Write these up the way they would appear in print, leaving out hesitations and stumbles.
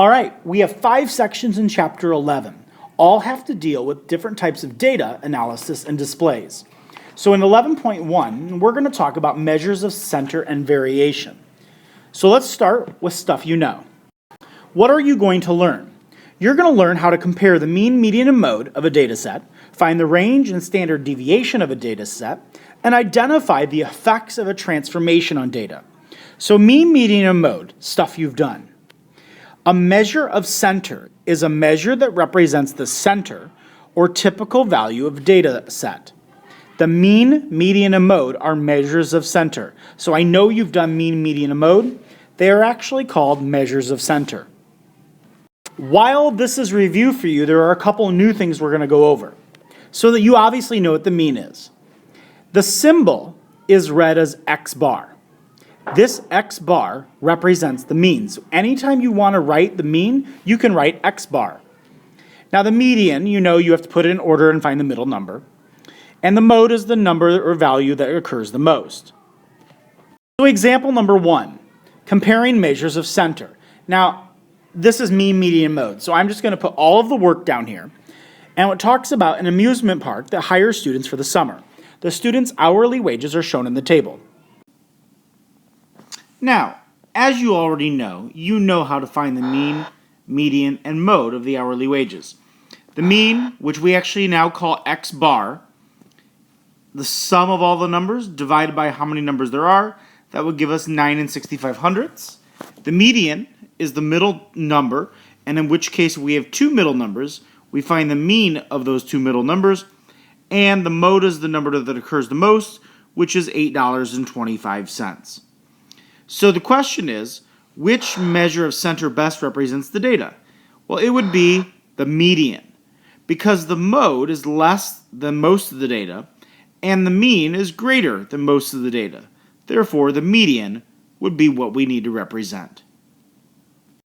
All right, we have 5 sections in Chapter 11. All have to deal with different types of data analysis and displays. So in 11.1, we're going to talk about measures of center and variation. So let's start with stuff you know. What are you going to learn? You're going to learn how to compare the mean, median, and mode of a data set, find the range and standard deviation of a data set, and identify the effects of a transformation on data. So mean, median, and mode, stuff you've done. A measure of center is a measure that represents the center or typical value of a data set. The mean, median, and mode are measures of center. So I know you've done mean, median, and mode. They are actually called measures of center. While this is review for you, there are a couple new things we're going to go over so that you obviously know what the mean is. The symbol is read as X bar. This X bar represents the mean. So anytime you want to write the mean, you can write X bar. Now the median, you know you have to put it in order and find the middle number. And the mode is the number or value that occurs the most. So example number 1, comparing measures of center. Now this is mean, median, mode. So I'm just going to put all of the work down here. And it talks about an amusement park that hires students for the summer. The students' hourly wages are shown in the table. Now, as you already know, you know how to find the mean, median, and mode of the hourly wages. The mean, which we actually now call X bar, the sum of all the numbers divided by how many numbers there are, that would give us 9 65/100ths. The median is the middle number, and in which case we have 2 middle numbers. We find the mean of those 2 middle numbers, and the mode is the number that occurs the most, which is $8.25. So the question is, which measure of center best represents the data? Well, it would be the median, because the mode is less than most of the data, and the mean is greater than most of the data. Therefore, the median would be what we need to represent.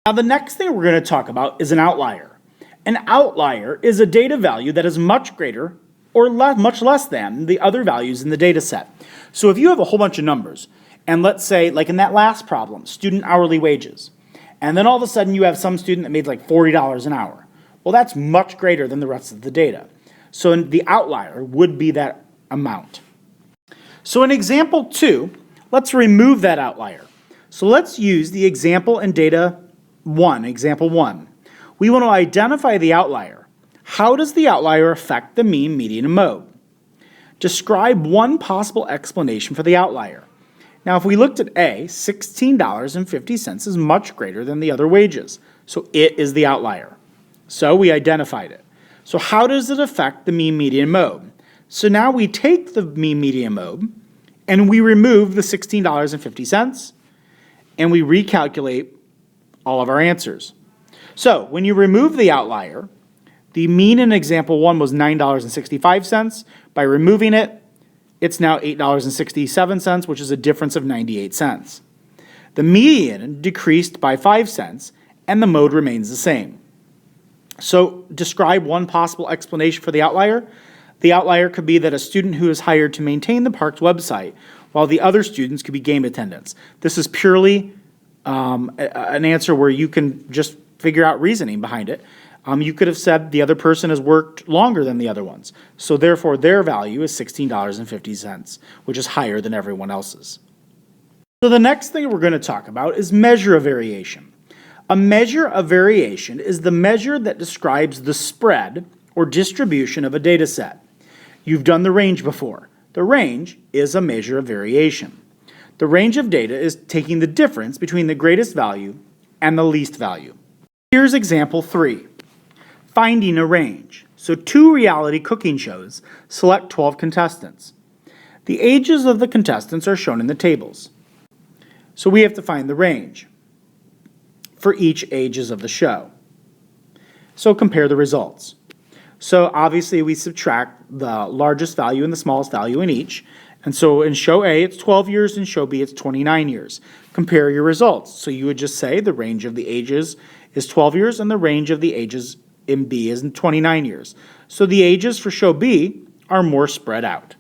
Now, the next thing we're going to talk about is an outlier. An outlier is a data value that is much greater or much less than the other values in the data set. So if you have a whole bunch of numbers, and let's say, like in that last problem, student hourly wages, and then all of a sudden you have some student that made like $40 an hour. Well, that's much greater than the rest of the data. So the outlier would be that amount. So in example 2, let's remove that outlier. So let's use the example in data 1, example 1. We want to identify the outlier. How does the outlier affect the mean, median, and mode? Describe one possible explanation for the outlier. Now, if we looked at A, $16.50 is much greater than the other wages. So it is the outlier. So we identified it. So how does it affect the mean, median, mode? So now we take the mean, median, mode, and we remove the $16.50, and we recalculate all of our answers. So when you remove the outlier, the mean in example 1 was $9.65. By removing it, it's now $8.67, which is a difference of 98 cents. The median decreased by 5 cents, and the mode remains the same. So describe one possible explanation for the outlier. The outlier could be that a student who is hired to maintain the park's website, while the other students could be game attendants. This is purely an answer where you can just figure out reasoning behind it. You could have said the other person has worked longer than the other ones. So therefore, their value is $16.50, which is higher than everyone else's. So the next thing we're going to talk about is measure of variation. A measure of variation is the measure that describes the spread or distribution of a data set. You've done the range before. The range is a measure of variation. The range of data is taking the difference between the greatest value and the least value. Here's example 3. Finding a range. So 2 reality cooking shows select 12 contestants. The ages of the contestants are shown in the tables. So we have to find the range for each ages of the show. So compare the results. So obviously we subtract the largest value and the smallest value in each. And so in show A it's 12 years, in show B it's 29 years. Compare your results. So you would just say the range of the ages is 12 years and the range of the ages in B is in 29 years. So the ages for show B are more spread out.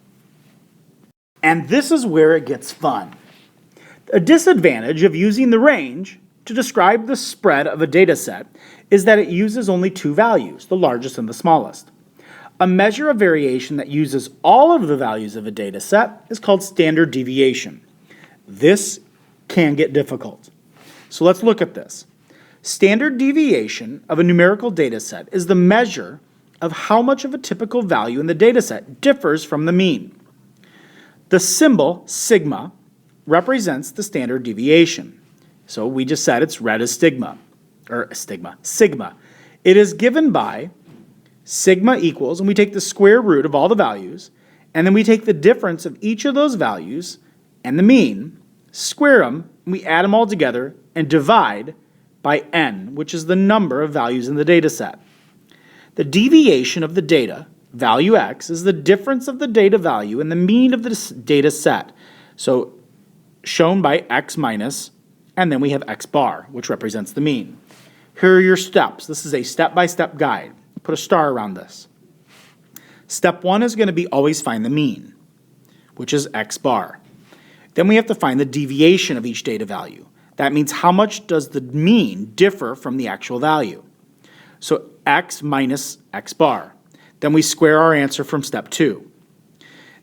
And this is where it gets fun. A disadvantage of using the range to describe the spread of a data set is that it uses only two values, the largest and the smallest. A measure of variation that uses all of the values of a data set is called standard deviation. This can get difficult. So let's look at this. Standard deviation of a numerical data set is the measure of how much of a typical value in the data set differs from the mean. The symbol sigma represents the standard deviation. So we just said it's read as sigma. It is given by sigma equals, and we take the square root of all the values, and then we take the difference of each of those values and the mean, square them, and we add them all together and divide by n, which is the number of values in the data set. The deviation of the data, value x, is the difference of the data value and the mean of the data set. So shown by x minus, and then we have x bar, which represents the mean. Here are your steps. This is a step-by-step guide. Put a star around this. Step 1 is going to be always find the mean, which is x bar. Then we have to find the deviation of each data value. That means how much does the mean differ from the actual value. So x minus x bar. Then we square our answer from step 2.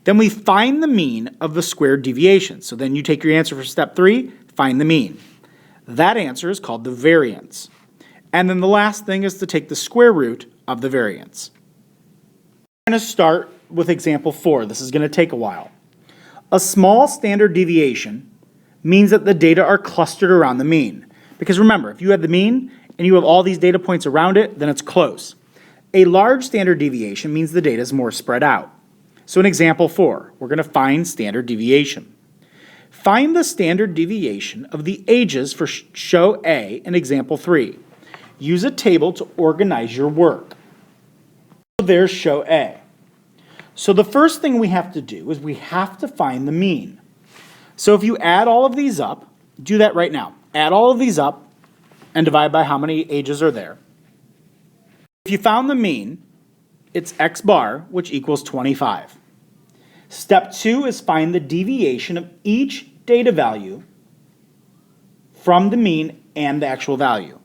Then we find the mean of the squared deviation. So then you take your answer for step 3, find the mean. That answer is called the variance. And then the last thing is to take the square root of the variance. We're going to start with example 4. This is going to take a while. A small standard deviation means that the data are clustered around the mean. Because remember, if you have the mean and you have all these data points around it, then it's close. A large standard deviation means the data is more spread out. So in example 4, we're going to find standard deviation. Find the standard deviation of the ages for show A in example 3. Use a table to organize your work. So there's show A. So the first thing we have to do is we have to find the mean. So if you add all of these up, do that right now. Add all of these up and divide by how many ages are there. If you found the mean, it's x bar, which equals 25. Step 2 is find the deviation of each data value from the mean and the actual value.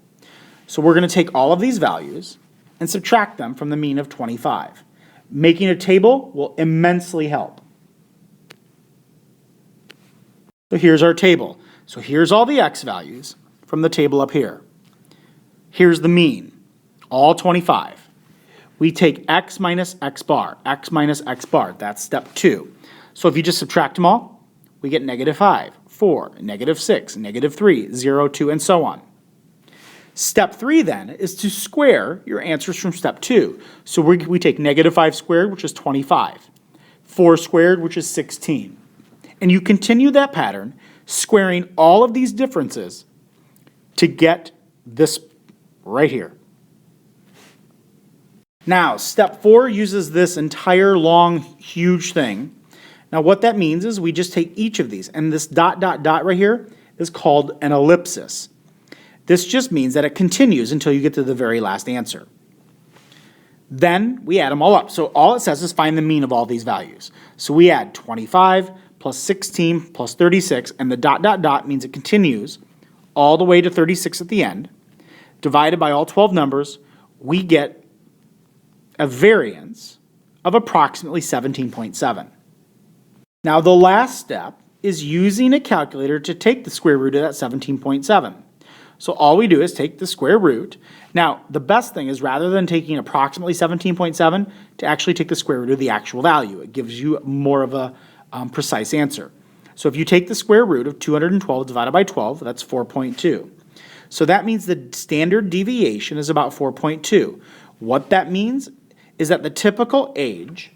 So we're going to take all of these values and subtract them from the mean of 25. Making a table will immensely help. So here's our table. So here's all the x values from the table up here. Here's the mean, all 25. We take x minus x bar, that's step 2. So if you just subtract them all, we get -5, 4, -6, -3, 0, 2, and so on. Step 3 then is to square your answers from step 2. So we take -5 squared, which is 25, 4 squared, which is 16. And you continue that pattern, squaring all of these differences to get this right here. Now, step 4 uses this entire long, huge thing. Now, what that means is we just take each of these, and this dot, dot, dot right here is called an ellipsis. This just means that it continues until you get to the very last answer. Then we add them all up. So all it says is find the mean of all these values. So we add 25 plus 16 plus 36, and the dot, dot, dot means it continues all the way to 36 at the end. Divided by all 12 numbers, we get a variance of approximately 17.7. Now the last step is using a calculator to take the square root of that 17.7. So all we do is take the square root. Now the best thing is rather than taking approximately 17.7 to actually take the square root of the actual value. It gives you more of a precise answer. So if you take the square root of 212 divided by 12, that's 4.2. So that means the standard deviation is about 4.2. What that means is that the typical age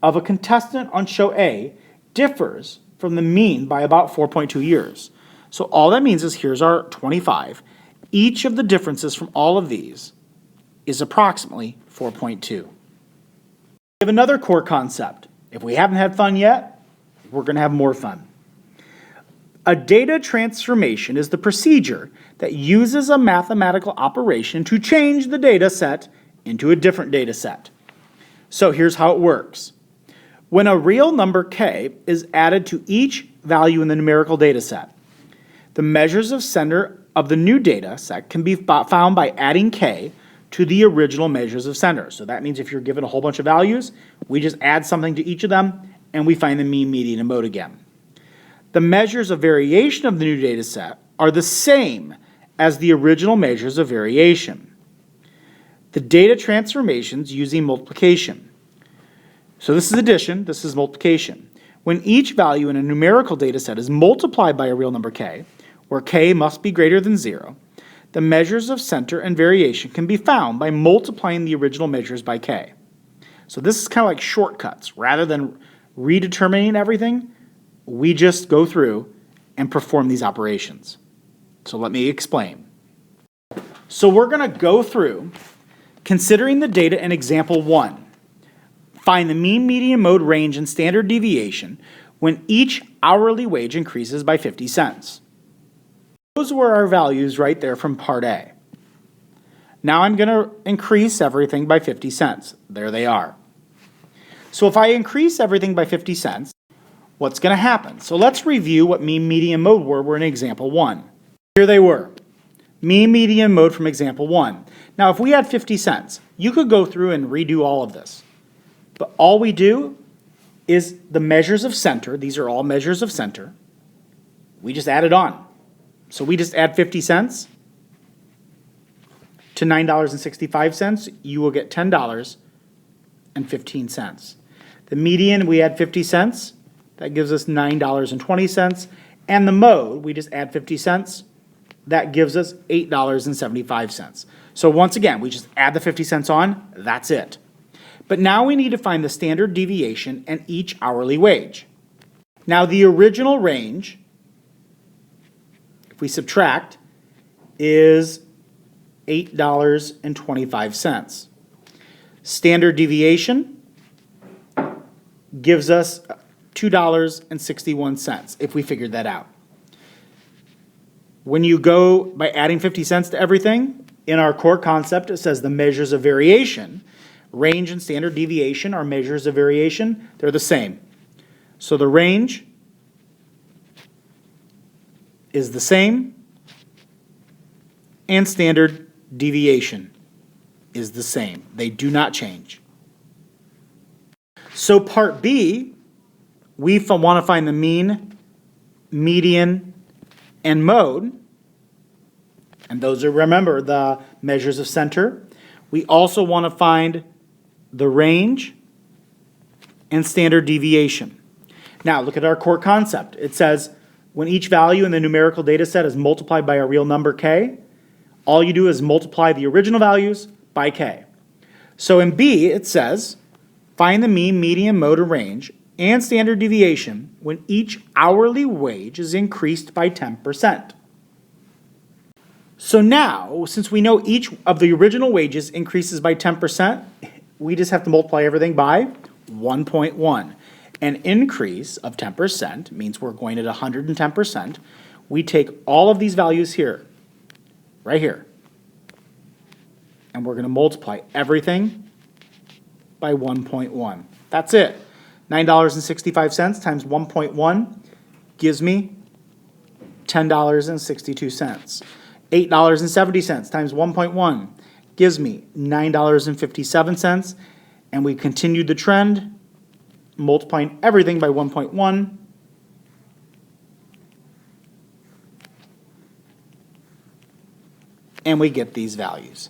of a contestant on show A differs from the mean by about 4.2 years. So all that means is here's our 25. Each of the differences from all of these is approximately 4.2. We have another core concept. If we haven't had fun yet, we're going to have more fun. A data transformation is the procedure that uses a mathematical operation to change the data set into a different data set. So here's how it works. When a real number k is added to each value in the numerical data set, The measures of center of the new data set can be found by adding k to the original measures of center. So that means if you're given a whole bunch of values, we just add something to each of them, and we find the mean, median, and mode again. The measures of variation of the new data set are the same as the original measures of variation. The data transformations using multiplication. So this is addition, this is multiplication. When each value in a numerical data set is multiplied by a real number k, where k must be greater than 0, the measures of center and variation can be found by multiplying the original measures by k. So this is kind of like shortcuts. Rather than redetermining everything, we just go through and perform these operations. So let me explain. So we're going to go through considering the data in example 1. Find the mean, median, mode, range, and standard deviation when each hourly wage increases by 50 cents. Those were our values right there from part A. Now I'm going to increase everything by 50 cents. There they are. So if I increase everything by 50 cents, what's going to happen? So let's review what mean, median, mode were in example 1. Here they were. Mean, median, mode from example 1. Now if we had 50 cents, you could go through and redo all of this. But all we do is the measures of center. These are all measures of center. We just add it on. So we just add 50 cents to $9.65. You will get $10.15. The median, we add 50 cents. That gives us $9.20. And the mode, we just add 50 cents. That gives us $8.75. So once again, we just add the 50 cents on. That's it. But now we need to find the standard deviation and each hourly wage. Now the original range, if we subtract, is $8.25. Standard deviation gives us $2.61 if we figured that out. When you go by adding 50 cents to everything, in our core concept it says the measures of variation, range and standard deviation are measures of variation. They're the same. So the range is the same and standard deviation is the same. They do not change. So part B, we want to find the mean, median, and mode. And those are, remember, the measures of center. We also want to find the range and standard deviation. Now look at our core concept. It says when each value in the numerical data set is multiplied by a real number k, all you do is multiply the original values by k. So in B it says find the mean, median, mode, or range and standard deviation when each hourly wage is increased by 10%. So now, since we know each of the original wages increases by 10%, we just have to multiply everything by 1.1. An increase of 10% means we're going at 110%. We take all of these values here, right here, and we're going to multiply everything by 1.1. That's it. $9.65 times 1.1 gives me $10.62. $8.70 times 1.1 gives me $9.57. And we continued the trend, multiplying everything by 1.1. And we get these values.